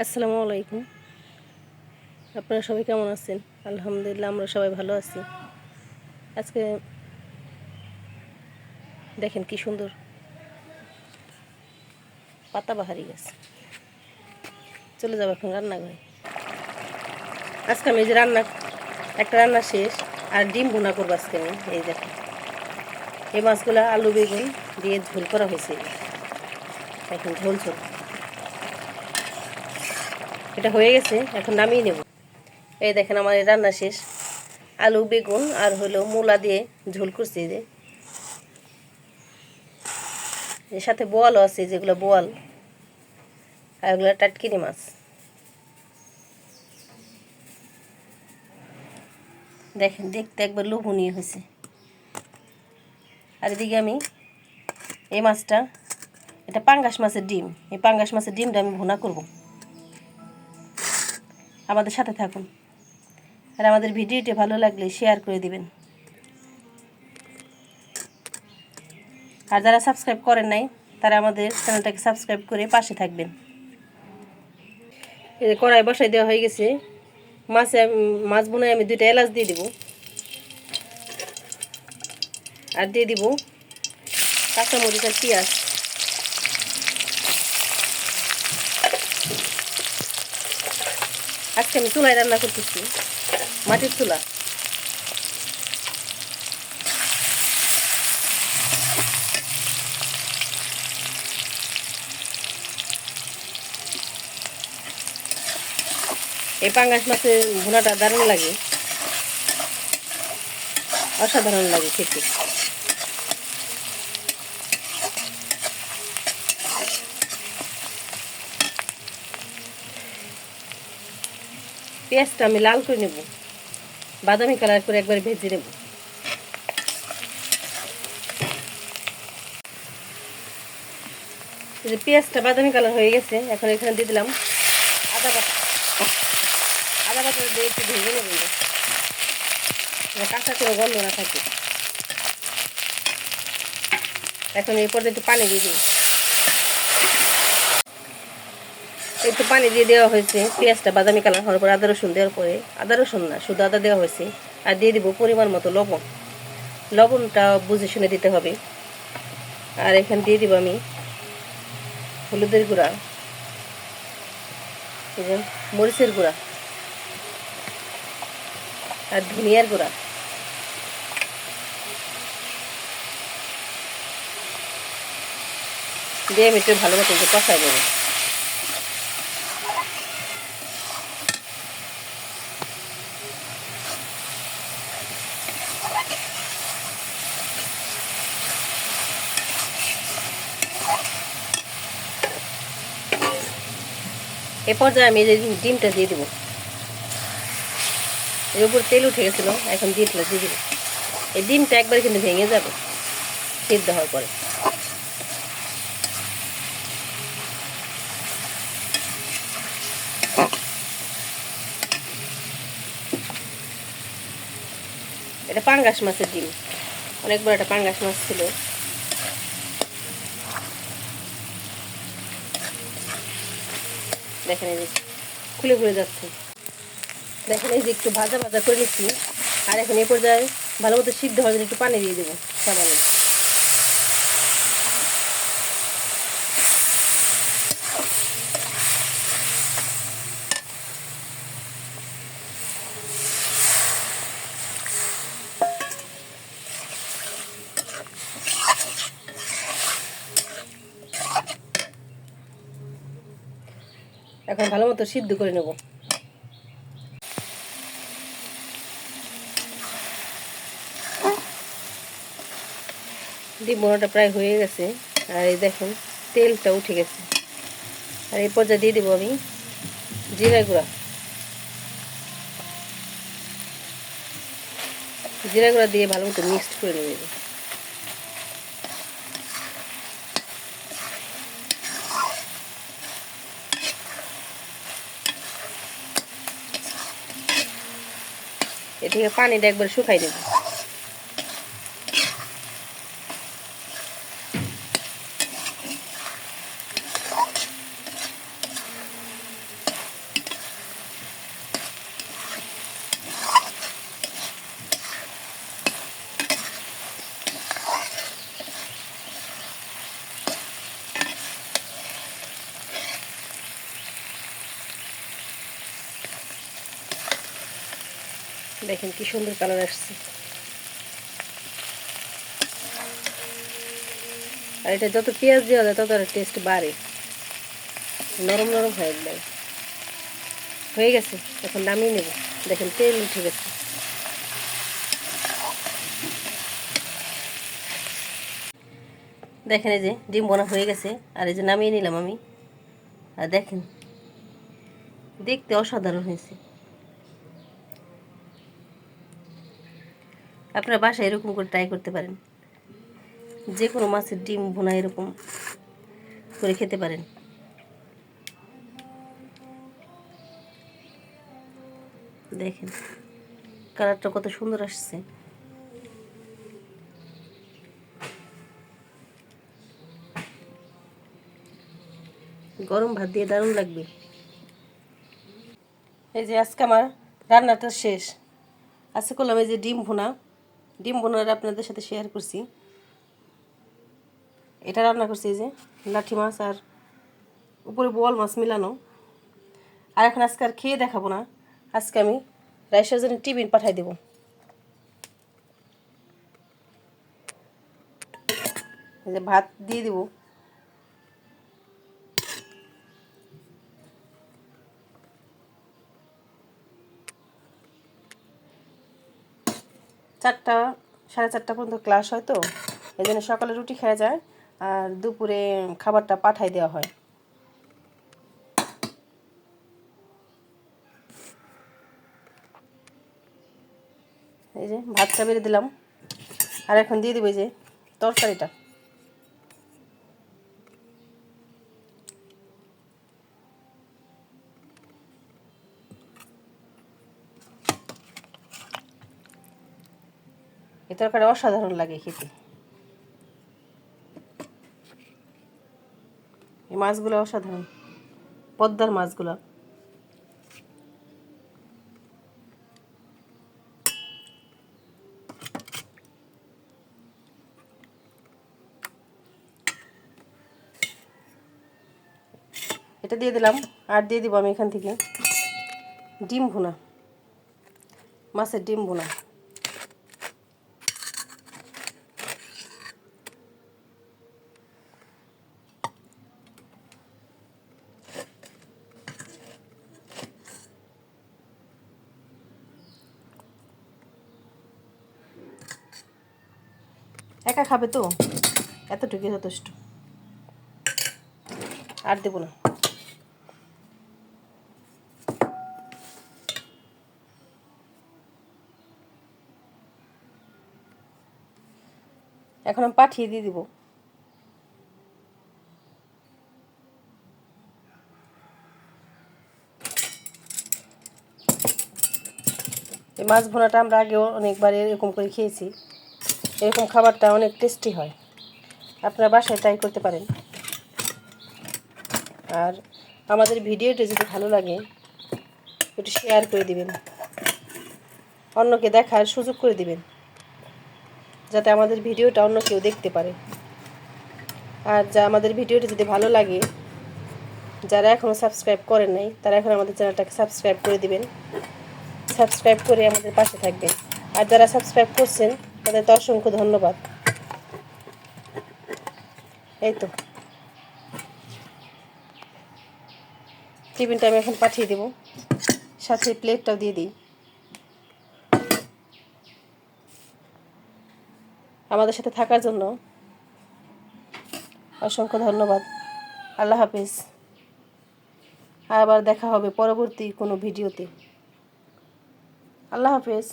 আসসালামু আলাইকুম। আপনারা সবাই কেমন আছেন? আলহামদুলিল্লাহ, আমরা সবাই ভালো আছি। আজকে দেখেন কি সুন্দর পাতাবাহারি গাছ। চলে যাবো এখন রান্নাঘরে। আজকে আমি এই যে একটা রান্না শেষ, আর ডিম ভুনা করবো আজকে আমি। এই দেখেন, এই মাছগুলো আলু বেগুন দিয়ে ঝোল করা হয়েছে। এখন ঝোল এটা হয়ে গেছে, এখন নামিয়ে নেব। এই দেখেন আমার এই রান্না শেষ। আলু বেগুন আর হলো মূলা দিয়ে ঝোল করছি। যে এর সাথে বোয়ালও আছে, যেগুলো বোয়াল, আর এগুলো টাটকিনি মাছ। দেখেন দেখতে একবার লোভনীয় হয়েছে। আর এদিকে আমি এই মাছটা, এটা পাঙ্গাস মাছের ডিম। এই পাঙ্গাস মাছের ডিমটা আমি ভুনা করব। আমাদের সাথে থাকুন, আর আমাদের ভিডিওটি ভালো লাগলে শেয়ার করে দিবেন। আর যারা সাবস্ক্রাইব করেন নাই, তারা আমাদের চ্যানেলটাকে সাবস্ক্রাইব করে পাশে থাকবেন। এই যে কড়াই বসাই দেওয়া হয়ে গেছে। মাছ বোনায় আমি 2টা এলাচ দিয়ে দিব, আর দিয়ে দিব কাঁচামরিচ আর পেঁয়াজ। আজকে আমি চুলায় রান্না করতেছি, মাটির চুলা। এই পাঙ্গাস মাছের ভুনাটা দারুণ লাগে, অসাধারণ লাগে খেতে। পেঁয়াজটা আমি লাল করে নেব, বাদামি কালার করে একবার ভেজে নেব। যে পেঁয়াজটা বাদামি কালার হয়ে গেছে, এখন এখানে দিয়ে দিলাম আদা বাটা। আদা বাটা দিয়ে একটু ভেজে নেব, কাঁচা করে গন্ধ না থাকে। এখন এই পর্যায়ে একটু পানি দিয়ে দিই। একটু পানি দিয়ে দেওয়া হয়েছে। পেঁয়াজটা বাদামি কালার হওয়ার পর আদা রসুন দেওয়ার পরে, আদা রসুন না, শুধু আদা দেওয়া হয়েছে। আর দিয়ে দিব পরিমাণ মতো লবণ। লবণটা বুঝে শুনে দিতে হবে। আর এখানে দিয়ে দিব আমি হলুদের গুঁড়া, মরিচের গুঁড়া, আর ধনিয়ার গুঁড়া। দিয়ে আমি একটু ভালো মতো কষাই দেবো। এ পর্যায়ে আমি এই ডিমটা দিয়ে দেবো। এর উপর তেল উঠে গেছিলো, এখন ডিমটা দিয়ে দেবো। এই ডিমটা একবার কিন্তু ভেঙে যাবে সিদ্ধ হওয়ার পরে। এটা পাঙ্গাস মাছের ডিম, অনেক বড় একটা পাঙ্গাস মাছ ছিল। দেখেন এই যে খুলে খুলে যাচ্ছে। দেখেন এই যে একটু ভাজা ভাজা করে নিচ্ছি। আর এখন এই পর্যায়ে ভালো মতো সিদ্ধ হওয়ার জন্য একটু পানি দিয়ে দেবো সামান্য। এখন ভালো মতো সিদ্ধ করে নেব। ডিম বোনাটা প্রায় হয়ে গেছে। আর এই দেখুন তেলটা উঠে গেছে। আর এই পর্যায়ে দিয়ে দেবো আমি জিরা গুঁড়া। জিরা গুঁড়া দিয়ে ভালো মতো মিক্সড করে নেব। এদিকে পানিটা একবার শুকাই দেব। দেখেন কি সুন্দর কালার আসছে। আর এটা যত পেঁয়াজ দেওয়া যায় তত টেস্ট বাড়ে, নরম নরম হয় একদম। হয়ে গেছে, এখন নামিয়ে নেব। দেখেন তেল উঠে গেছে। দেখেন এই যে ডিম বোনা হয়ে গেছে, আর এই যে নামিয়ে নিলাম আমি। আর দেখেন দেখতে অসাধারণ হয়েছে। আপনারা বাসায় এরকম করে ট্রাই করতে পারেন, যে কোনো মাছের ডিম ভুনা এরকম করে খেতে পারেন। দেখেন কালারটা কত সুন্দর আসছে। গরম ভাত দিয়ে দারুণ লাগবে। এই যে আজকে আমার রান্নাটা শেষ। আজকে করলাম এই যে ডিম ভুনা। ডিম ভুনাটা আপনাদের সাথে শেয়ার করছি। এটা রান্না করছি এই যে লাঠি মাছ আর উপরে বোয়াল মাছ মিলানো। আর এখন আজকে আর খেয়ে দেখাবো না, আজকে আমি রাইসের জন্য টিফিন পাঠাই দেবো। এই যে ভাত দিয়ে দিব। চারটা 4:30 পর্যন্ত ক্লাস হয়, তো এই জন্য সকালে রুটি খাওয়া যায় আর দুপুরে খাবারটা পাঠাই দেওয়া হয়। এই যে ভাতটা বেড়ে দিলাম, আর এখন দিয়ে দেবো এই যে তরকারিটা। এই তরকারি অসাধারণ লাগে খেতে। এই মাছগুলো অসাধারণ, পদ্মার মাছগুলো। এটা দিয়ে দিলাম, আর দিয়ে দিব আমি এখান থেকে ডিম ভুনা, মাছের ডিম ভুনা। একা খাবে তো, এতটুকু যথেষ্ট, আর দেবো না। এখন আমি পাঠিয়ে দিয়ে দিব। এই মাছ ভুনাটা আমরা আগেও অনেকবার এরকম করে খেয়েছি। এরকম খাবারটা অনেক টেস্টি হয়, আপনারা বাসায় ট্রাই করতে পারেন। আর আমাদের ভিডিওটি যদি ভালো লাগে একটু শেয়ার করে দিবেন, অন্যকে দেখার সুযোগ করে দিবেন, যাতে আমাদের ভিডিওটা অন্য কেউ দেখতে পারে। আর যা আমাদের ভিডিওটি যদি ভালো লাগে, যারা এখনও সাবস্ক্রাইব করেন নাই তারা এখন আমাদের চ্যানেলটাকে সাবস্ক্রাইব করে দিবেন, সাবস্ক্রাইব করে আমাদের পাশে থাকবেন। আর যারা সাবস্ক্রাইব করছেন তাদেরকে অসংখ্য ধন্যবাদ। এই তো টিফিনটা আমি এখন পাঠিয়ে দেব, সাথে প্লেটটাও দিয়ে দিই। আমাদের সাথে থাকার জন্য অসংখ্য ধন্যবাদ। আল্লাহ হাফেজ। আবার দেখা হবে পরবর্তী কোনো ভিডিওতে। আল্লাহ হাফেজ।